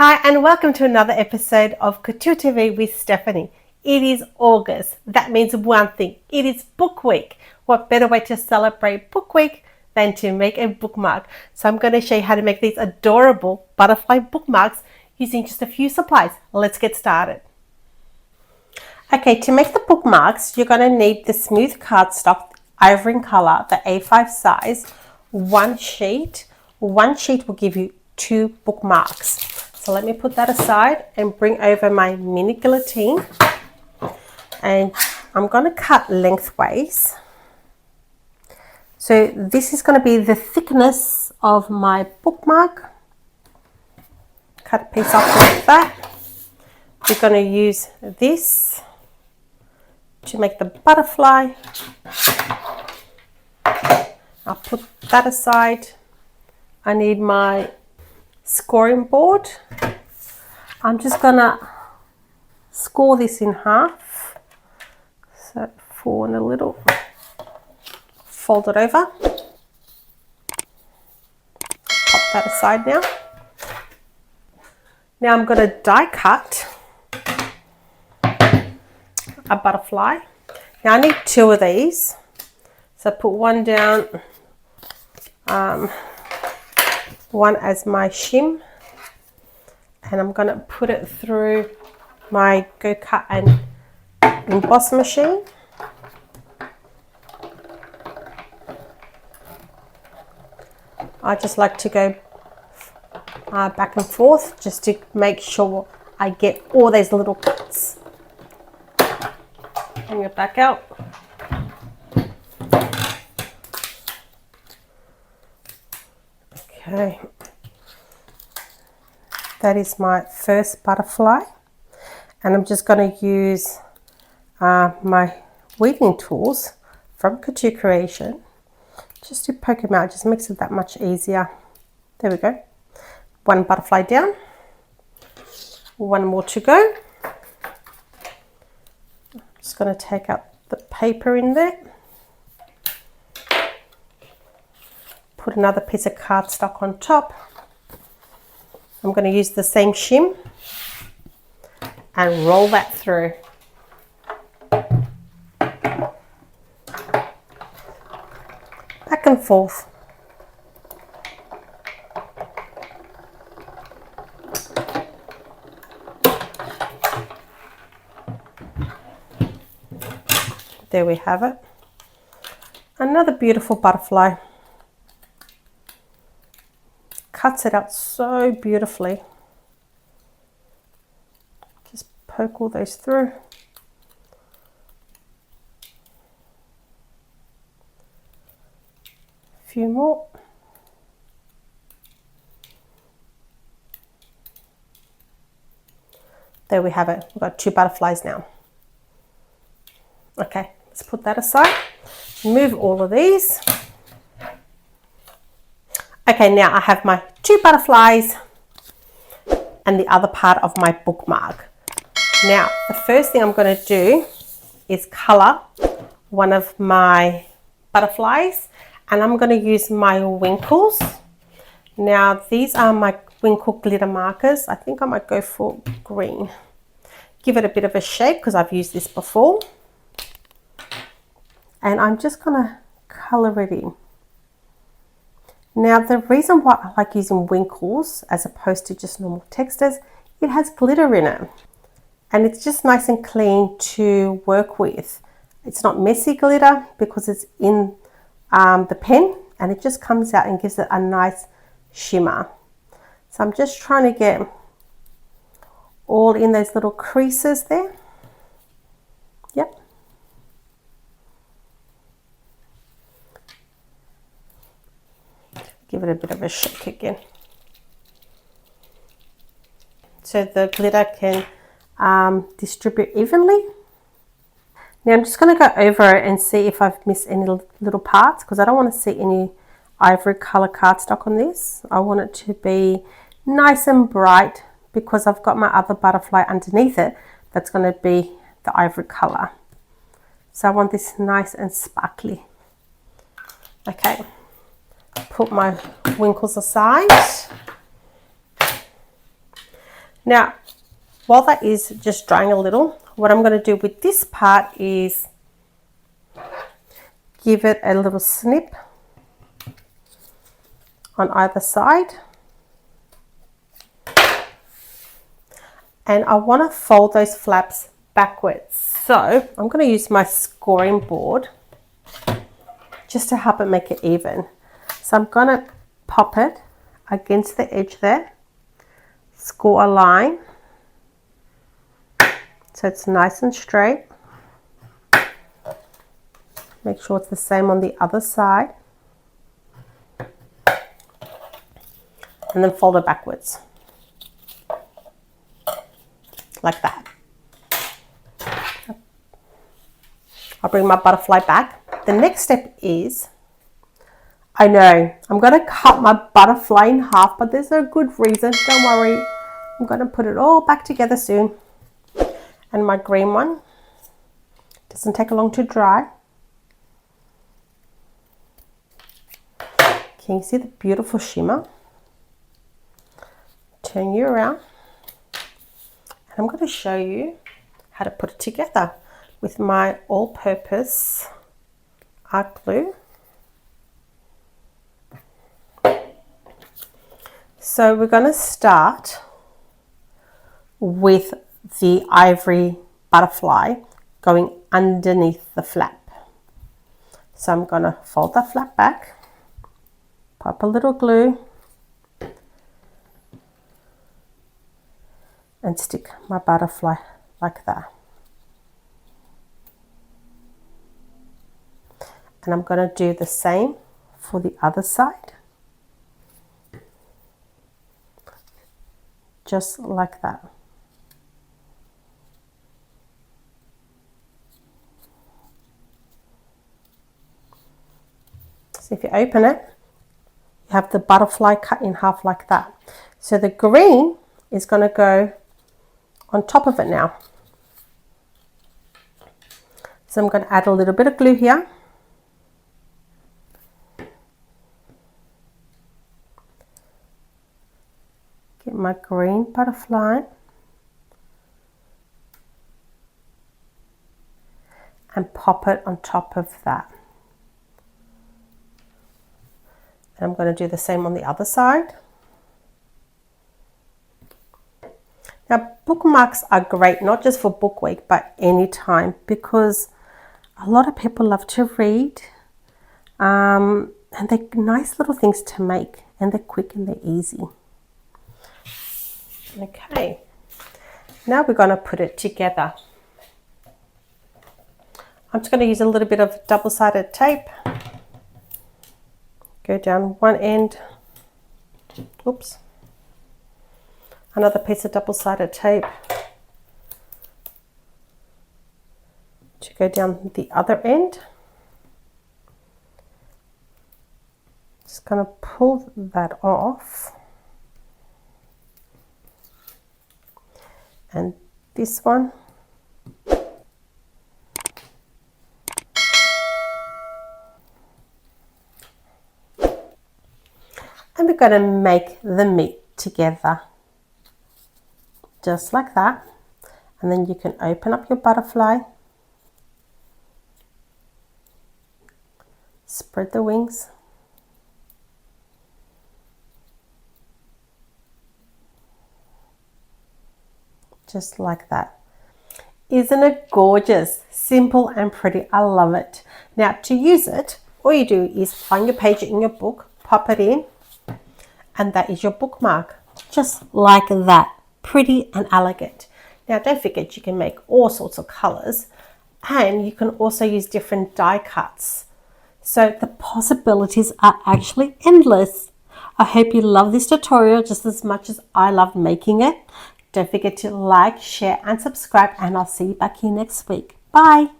Hi and welcome to another episode of Couture TV with Stephanie. It is August. That means one thing. It is book week. What better way to celebrate book week than to make a bookmark? So I'm going to show you how to make these adorable butterfly bookmarks using just a few supplies. Let's get started. Okay, to make the bookmarks, you're going to need the smooth cardstock, ivory in color, the A5 size, one sheet. One sheet will give you 2 bookmarks. So let me put that aside and bring over my mini guillotine, and I'm going to cut lengthways. So this is going to be the thickness of my bookmark. Cut a piece off like that. We're going to use this to make the butterfly. I'll put that aside. I need my scoring board. I'm just gonna score this in half, so 4 and a little, fold it over, pop that aside now. Now I'm going to die cut a butterfly. Now I need 2 of these, so put one down, one as my shim, and I'm going to put it through my Go Cut and Emboss machine. I just like to go back and forth just to make sure I get all those little cuts. Bring it back out. Okay, that is my first butterfly, and I'm just going to use my weaving tools from Couture Creation just to poke them out. Just makes it that much easier. There we go. One butterfly down, one more to go. I'm just going to take out the paper in there. Put another piece of cardstock on top. I'm going to use the same shim and roll that through. Back and forth. There we have it. Another beautiful butterfly. Cuts it out so beautifully. Just poke all those through. A few more. There we have it. We've got 2 butterflies now. Okay, let's put that aside. Move all of these. Okay, now I have my 2 butterflies and the other part of my bookmark. Now, the first thing I'm going to do is color one of my butterflies, and I'm going to use my Winkles. Now, these are my Winkle glitter markers. I think I might go for green. Give it a bit of a shake because I've used this before. And I'm just going to color it in. Now, the reason why I like using Winkles as opposed to just normal textures, it has glitter in it. And it's just nice and clean to work with. It's not messy glitter because it's in the pen, and it just comes out and gives it a nice shimmer. So I'm just trying to get all in those little creases there. Yep. Give it a bit of a shake again, so the glitter can distribute evenly. Now I'm just going to go over it and see if I've missed any little parts, because I don't want to see any ivory color cardstock on this. I want it to be nice and bright because I've got my other butterfly underneath it that's going to be the ivory color. So I want this nice and sparkly. Okay. Put my Winkles aside. Now, while that is just drying a little, what I'm going to do with this part is give it a little snip on either side. And I want to fold those flaps backwards. So I'm going to use my scoring board just to help it make it even. So I'm going to pop it against the edge there, score a line so it's nice and straight. Make sure it's the same on the other side. And then fold it backwards. Like that. I'll bring my butterfly back. The next step is, I know, I'm going to cut my butterfly in half, but there's a good reason. Don't worry. I'm going to put it all back together soon. And my green one doesn't take long to dry. Can you see the beautiful shimmer? Turn you around. And I'm going to show you how to put it together with my all-purpose art glue. So we're going to start with the ivory butterfly going underneath the flap. So I'm going to fold that flap back, pop a little glue, and stick my butterfly like that. And I'm going to do the same for the other side. Just like that. So if you open it, you have the butterfly cut in half like that. So the green is going to go on top of it now. So I'm going to add a little bit of glue here. Get my green butterfly and pop it on top of that. And I'm going to do the same on the other side. Now, bookmarks are great, not just for book week, but any time, because a lot of people love to read, and they're nice little things to make, and they're quick and they're easy. Okay, now we're going to put it together. I'm just going to use a little bit of double-sided tape. Go down one end. Oops. Another piece of double-sided tape to go down the other end. Just going to pull that off. And this one. And we're going to make the meat together. Just like that. And then you can open up your butterfly. Spread the wings. Just like that. Isn't it gorgeous? Simple and pretty. I love it. Now to use it, all you do is find your page in your book, pop it in, and that is your bookmark. Just like that. Pretty and elegant. Now don't forget, you can make all sorts of colors, and you can also use different die cuts. So the possibilities are actually endless. I hope you love this tutorial just as much as I loved making it. Don't forget to like, share and subscribe, and I'll see you back here next week. Bye.